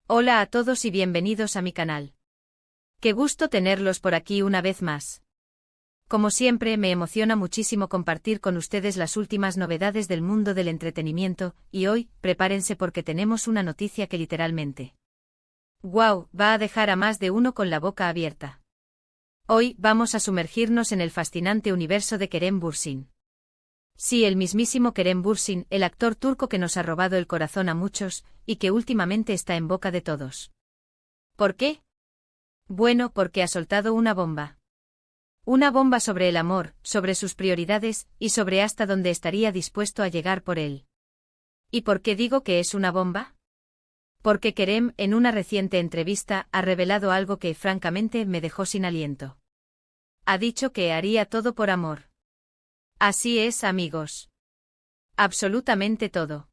Hola a todos y bienvenidos a mi canal. Qué gusto tenerlos por aquí una vez más. Como siempre, me emociona muchísimo compartir con ustedes las últimas novedades del mundo del entretenimiento, y hoy, prepárense porque tenemos una noticia que literalmente ¡wow!, va a dejar a más de uno con la boca abierta. Hoy vamos a sumergirnos en el fascinante universo de Kerem Bürsin. Sí, el mismísimo Kerem Bürsin, el actor turco que nos ha robado el corazón a muchos, y que últimamente está en boca de todos. ¿Por qué? Bueno, porque ha soltado una bomba. Una bomba sobre el amor, sobre sus prioridades, y sobre hasta dónde estaría dispuesto a llegar por él. ¿Y por qué digo que es una bomba? Porque Kerem, en una reciente entrevista, ha revelado algo que, francamente, me dejó sin aliento. Ha dicho que haría todo por amor. Así es, amigos. Absolutamente todo.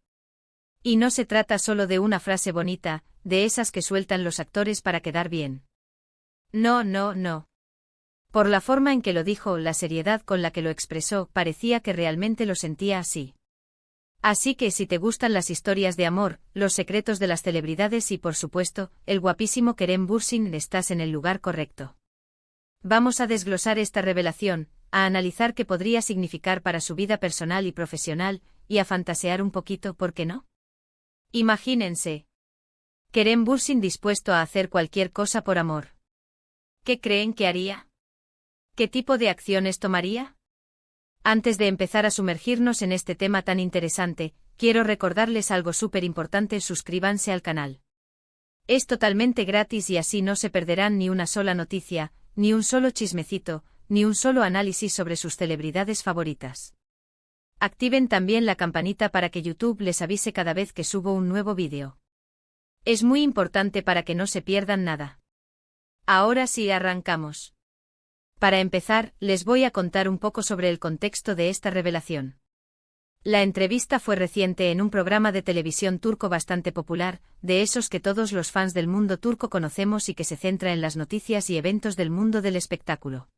Y no se trata solo de una frase bonita, de esas que sueltan los actores para quedar bien. No, no, no. Por la forma en que lo dijo, la seriedad con la que lo expresó, parecía que realmente lo sentía así. Así que si te gustan las historias de amor, los secretos de las celebridades y por supuesto, el guapísimo Kerem Bürsin, estás en el lugar correcto. Vamos a desglosar esta revelación, a analizar qué podría significar para su vida personal y profesional, y a fantasear un poquito, ¿por qué no? Imagínense. Kerem Bürsin dispuesto a hacer cualquier cosa por amor. ¿Qué creen que haría? ¿Qué tipo de acciones tomaría? Antes de empezar a sumergirnos en este tema tan interesante, quiero recordarles algo súper importante: suscríbanse al canal. Es totalmente gratis y así no se perderán ni una sola noticia, ni un solo chismecito, ni un solo análisis sobre sus celebridades favoritas. Activen también la campanita para que YouTube les avise cada vez que subo un nuevo vídeo. Es muy importante para que no se pierdan nada. Ahora sí, arrancamos. Para empezar, les voy a contar un poco sobre el contexto de esta revelación. La entrevista fue reciente en un programa de televisión turco bastante popular, de esos que todos los fans del mundo turco conocemos y que se centra en las noticias y eventos del mundo del espectáculo.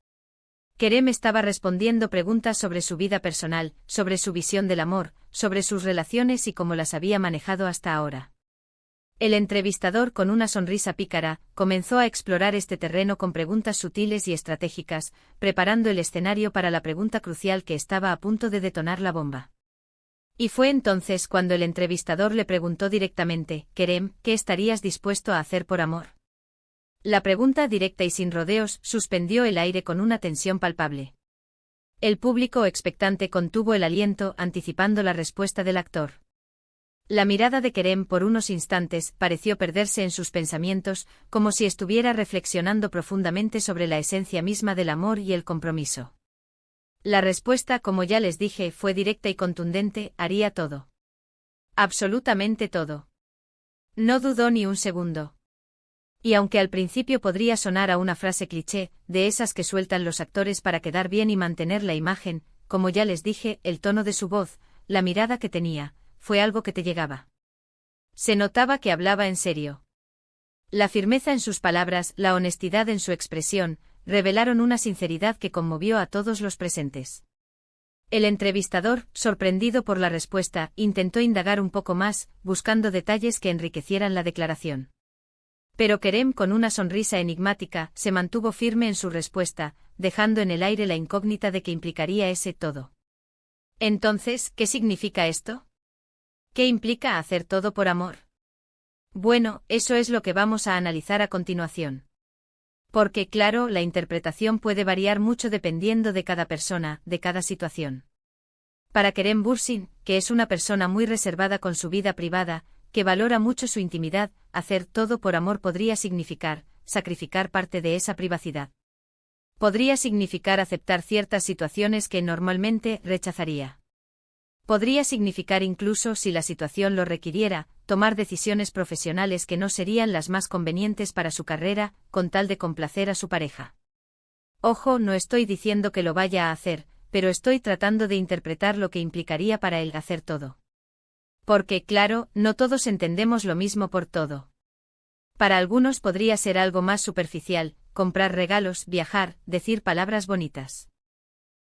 Kerem estaba respondiendo preguntas sobre su vida personal, sobre su visión del amor, sobre sus relaciones y cómo las había manejado hasta ahora. El entrevistador, con una sonrisa pícara, comenzó a explorar este terreno con preguntas sutiles y estratégicas, preparando el escenario para la pregunta crucial que estaba a punto de detonar la bomba. Y fue entonces cuando el entrevistador le preguntó directamente: Kerem, ¿qué estarías dispuesto a hacer por amor? La pregunta directa y sin rodeos suspendió el aire con una tensión palpable. El público expectante contuvo el aliento, anticipando la respuesta del actor. La mirada de Kerem por unos instantes pareció perderse en sus pensamientos, como si estuviera reflexionando profundamente sobre la esencia misma del amor y el compromiso. La respuesta, como ya les dije, fue directa y contundente: haría todo. Absolutamente todo. No dudó ni un segundo. Y aunque al principio podría sonar a una frase cliché, de esas que sueltan los actores para quedar bien y mantener la imagen, como ya les dije, el tono de su voz, la mirada que tenía, fue algo que te llegaba. Se notaba que hablaba en serio. La firmeza en sus palabras, la honestidad en su expresión, revelaron una sinceridad que conmovió a todos los presentes. El entrevistador, sorprendido por la respuesta, intentó indagar un poco más, buscando detalles que enriquecieran la declaración. Pero Kerem, con una sonrisa enigmática, se mantuvo firme en su respuesta, dejando en el aire la incógnita de qué implicaría ese todo. Entonces, ¿qué significa esto? ¿Qué implica hacer todo por amor? Bueno, eso es lo que vamos a analizar a continuación. Porque, claro, la interpretación puede variar mucho dependiendo de cada persona, de cada situación. Para Kerem Bürsin, que es una persona muy reservada con su vida privada, que valora mucho su intimidad, hacer todo por amor podría significar sacrificar parte de esa privacidad. Podría significar aceptar ciertas situaciones que normalmente rechazaría. Podría significar incluso, si la situación lo requiriera, tomar decisiones profesionales que no serían las más convenientes para su carrera, con tal de complacer a su pareja. Ojo, no estoy diciendo que lo vaya a hacer, pero estoy tratando de interpretar lo que implicaría para él hacer todo. Porque, claro, no todos entendemos lo mismo por todo. Para algunos podría ser algo más superficial, comprar regalos, viajar, decir palabras bonitas.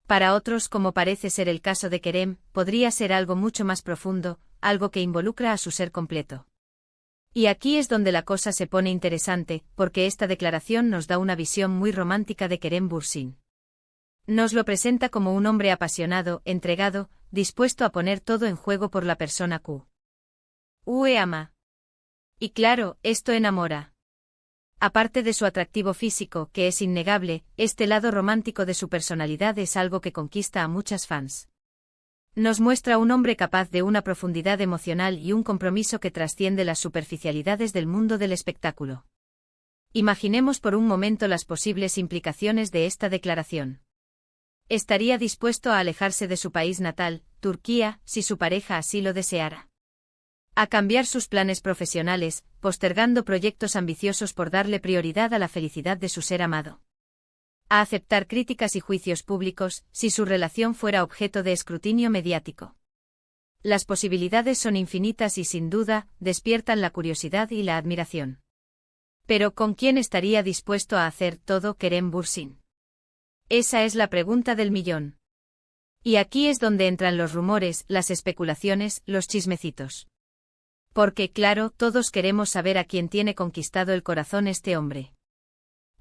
Para otros, como parece ser el caso de Kerem, podría ser algo mucho más profundo, algo que involucra a su ser completo. Y aquí es donde la cosa se pone interesante, porque esta declaración nos da una visión muy romántica de Kerem Bürsin. Nos lo presenta como un hombre apasionado, entregado, dispuesto a poner todo en juego por la persona que ama. Y claro, esto enamora. Aparte de su atractivo físico, que es innegable, este lado romántico de su personalidad es algo que conquista a muchas fans. Nos muestra un hombre capaz de una profundidad emocional y un compromiso que trasciende las superficialidades del mundo del espectáculo. Imaginemos por un momento las posibles implicaciones de esta declaración. Estaría dispuesto a alejarse de su país natal, Turquía, si su pareja así lo deseara. A cambiar sus planes profesionales, postergando proyectos ambiciosos por darle prioridad a la felicidad de su ser amado. A aceptar críticas y juicios públicos, si su relación fuera objeto de escrutinio mediático. Las posibilidades son infinitas y sin duda, despiertan la curiosidad y la admiración. Pero ¿con quién estaría dispuesto a hacer todo Kerem Bürsin? Esa es la pregunta del millón. Y aquí es donde entran los rumores, las especulaciones, los chismecitos. Porque claro, todos queremos saber a quién tiene conquistado el corazón este hombre.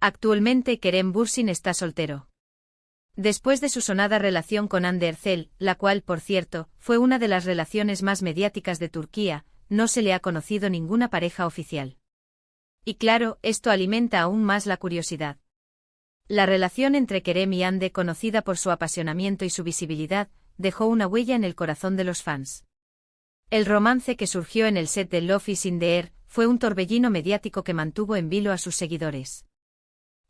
Actualmente Kerem Bürsin está soltero. Después de su sonada relación con Hande Erçel, la cual, por cierto, fue una de las relaciones más mediáticas de Turquía, no se le ha conocido ninguna pareja oficial. Y claro, esto alimenta aún más la curiosidad. La relación entre Kerem y Hande, conocida por su apasionamiento y su visibilidad, dejó una huella en el corazón de los fans. El romance que surgió en el set de Love is in the Air fue un torbellino mediático que mantuvo en vilo a sus seguidores.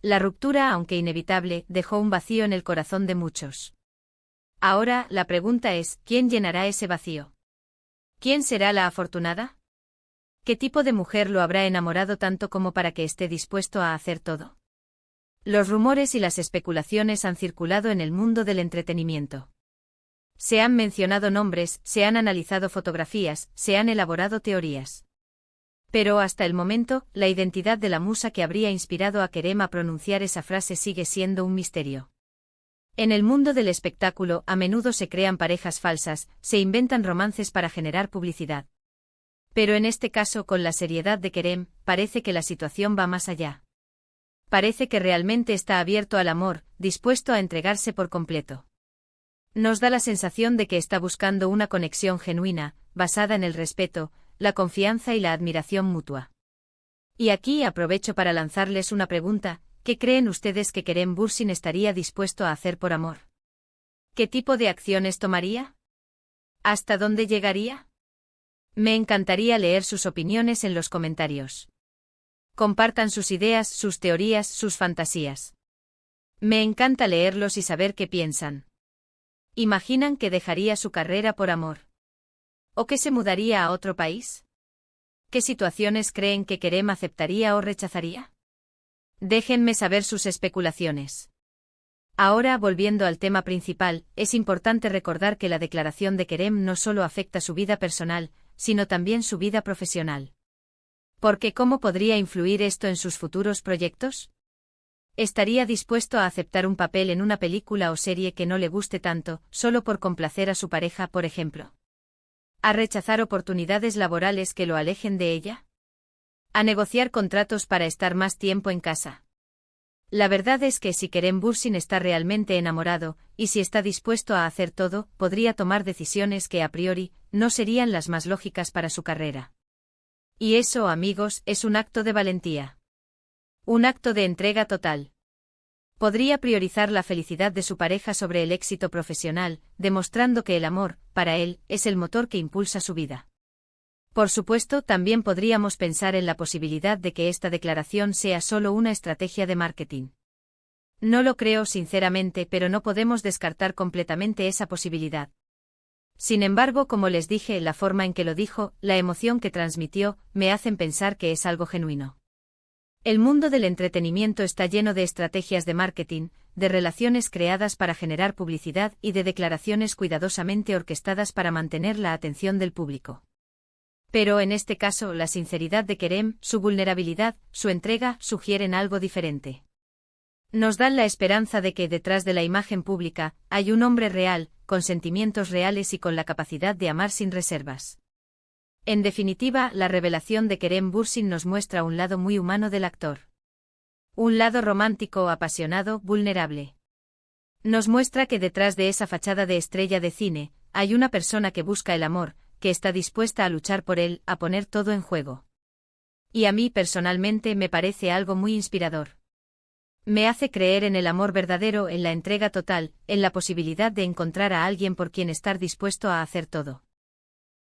La ruptura, aunque inevitable, dejó un vacío en el corazón de muchos. Ahora, la pregunta es, ¿quién llenará ese vacío? ¿Quién será la afortunada? ¿Qué tipo de mujer lo habrá enamorado tanto como para que esté dispuesto a hacer todo? Los rumores y las especulaciones han circulado en el mundo del entretenimiento. Se han mencionado nombres, se han analizado fotografías, se han elaborado teorías. Pero hasta el momento, la identidad de la musa que habría inspirado a Kerem a pronunciar esa frase sigue siendo un misterio. En el mundo del espectáculo, a menudo se crean parejas falsas, se inventan romances para generar publicidad. Pero en este caso, con la seriedad de Kerem, parece que la situación va más allá. Parece que realmente está abierto al amor, dispuesto a entregarse por completo. Nos da la sensación de que está buscando una conexión genuina, basada en el respeto, la confianza y la admiración mutua. Y aquí aprovecho para lanzarles una pregunta: ¿qué creen ustedes que Kerem Bürsin estaría dispuesto a hacer por amor? ¿Qué tipo de acciones tomaría? ¿Hasta dónde llegaría? Me encantaría leer sus opiniones en los comentarios. Compartan sus ideas, sus teorías, sus fantasías. Me encanta leerlos y saber qué piensan. ¿Imaginan que dejaría su carrera por amor? ¿O que se mudaría a otro país? ¿Qué situaciones creen que Kerem aceptaría o rechazaría? Déjenme saber sus especulaciones. Ahora, volviendo al tema principal, es importante recordar que la declaración de Kerem no solo afecta su vida personal, sino también su vida profesional. Porque ¿cómo podría influir esto en sus futuros proyectos? ¿Estaría dispuesto a aceptar un papel en una película o serie que no le guste tanto, solo por complacer a su pareja, por ejemplo? ¿A rechazar oportunidades laborales que lo alejen de ella? ¿A negociar contratos para estar más tiempo en casa? La verdad es que si Kerem Bürsin está realmente enamorado, y si está dispuesto a hacer todo, podría tomar decisiones que a priori no serían las más lógicas para su carrera. Y eso, amigos, es un acto de valentía. Un acto de entrega total. Podría priorizar la felicidad de su pareja sobre el éxito profesional, demostrando que el amor, para él, es el motor que impulsa su vida. Por supuesto, también podríamos pensar en la posibilidad de que esta declaración sea solo una estrategia de marketing. No lo creo sinceramente, pero no podemos descartar completamente esa posibilidad. Sin embargo, como les dije, la forma en que lo dijo, la emoción que transmitió, me hacen pensar que es algo genuino. El mundo del entretenimiento está lleno de estrategias de marketing, de relaciones creadas para generar publicidad y de declaraciones cuidadosamente orquestadas para mantener la atención del público. Pero en este caso, la sinceridad de Kerem, su vulnerabilidad, su entrega, sugieren algo diferente. Nos dan la esperanza de que detrás de la imagen pública, hay un hombre real, con sentimientos reales y con la capacidad de amar sin reservas. En definitiva, la revelación de Kerem Bürsin nos muestra un lado muy humano del actor. Un lado romántico, apasionado, vulnerable. Nos muestra que detrás de esa fachada de estrella de cine, hay una persona que busca el amor, que está dispuesta a luchar por él, a poner todo en juego. Y a mí personalmente me parece algo muy inspirador. Me hace creer en el amor verdadero, en la entrega total, en la posibilidad de encontrar a alguien por quien estar dispuesto a hacer todo.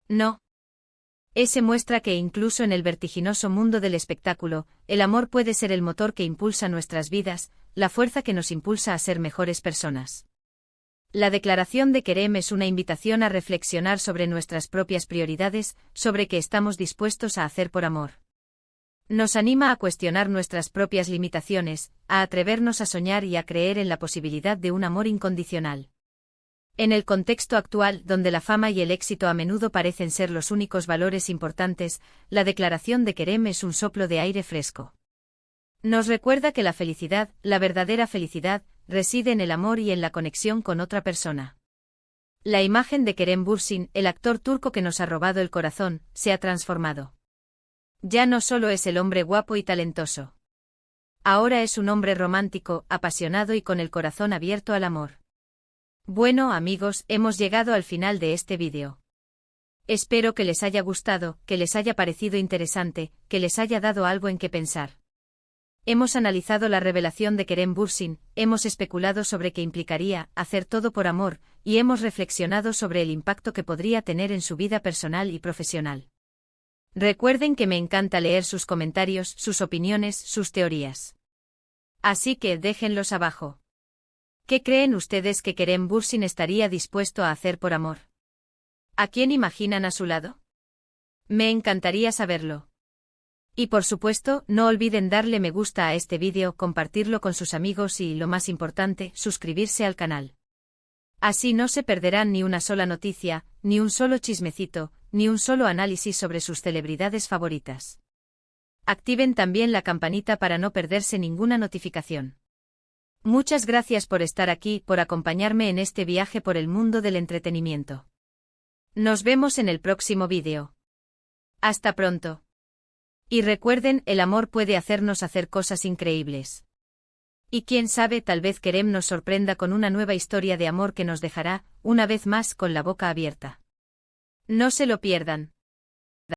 No. Ese muestra que incluso en el vertiginoso mundo del espectáculo, el amor puede ser el motor que impulsa nuestras vidas, la fuerza que nos impulsa a ser mejores personas. La declaración de Kerem es una invitación a reflexionar sobre nuestras propias prioridades, sobre qué estamos dispuestos a hacer por amor. Nos anima a cuestionar nuestras propias limitaciones, a atrevernos a soñar y a creer en la posibilidad de un amor incondicional. En el contexto actual, donde la fama y el éxito a menudo parecen ser los únicos valores importantes, la declaración de Kerem es un soplo de aire fresco. Nos recuerda que la felicidad, la verdadera felicidad, reside en el amor y en la conexión con otra persona. La imagen de Kerem Bürsin, el actor turco que nos ha robado el corazón, se ha transformado. Ya no solo es el hombre guapo y talentoso. Ahora es un hombre romántico, apasionado y con el corazón abierto al amor. Bueno amigos, hemos llegado al final de este vídeo. Espero que les haya gustado, que les haya parecido interesante, que les haya dado algo en qué pensar. Hemos analizado la revelación de Kerem Bürsin, hemos especulado sobre qué implicaría hacer todo por amor, y hemos reflexionado sobre el impacto que podría tener en su vida personal y profesional. Recuerden que me encanta leer sus comentarios, sus opiniones, sus teorías. Así que déjenlos abajo. ¿Qué creen ustedes que Kerem Bürsin estaría dispuesto a hacer por amor? ¿A quién imaginan a su lado? Me encantaría saberlo. Y por supuesto, no olviden darle me gusta a este vídeo, compartirlo con sus amigos y, lo más importante, suscribirse al canal. Así no se perderán ni una sola noticia, ni un solo chismecito, ni un solo análisis sobre sus celebridades favoritas. Activen también la campanita para no perderse ninguna notificación. Muchas gracias por estar aquí, por acompañarme en este viaje por el mundo del entretenimiento. Nos vemos en el próximo vídeo. Hasta pronto. Y recuerden, el amor puede hacernos hacer cosas increíbles. Y quién sabe, tal vez Kerem nos sorprenda con una nueva historia de amor que nos dejará, una vez más, con la boca abierta. No se lo pierdan.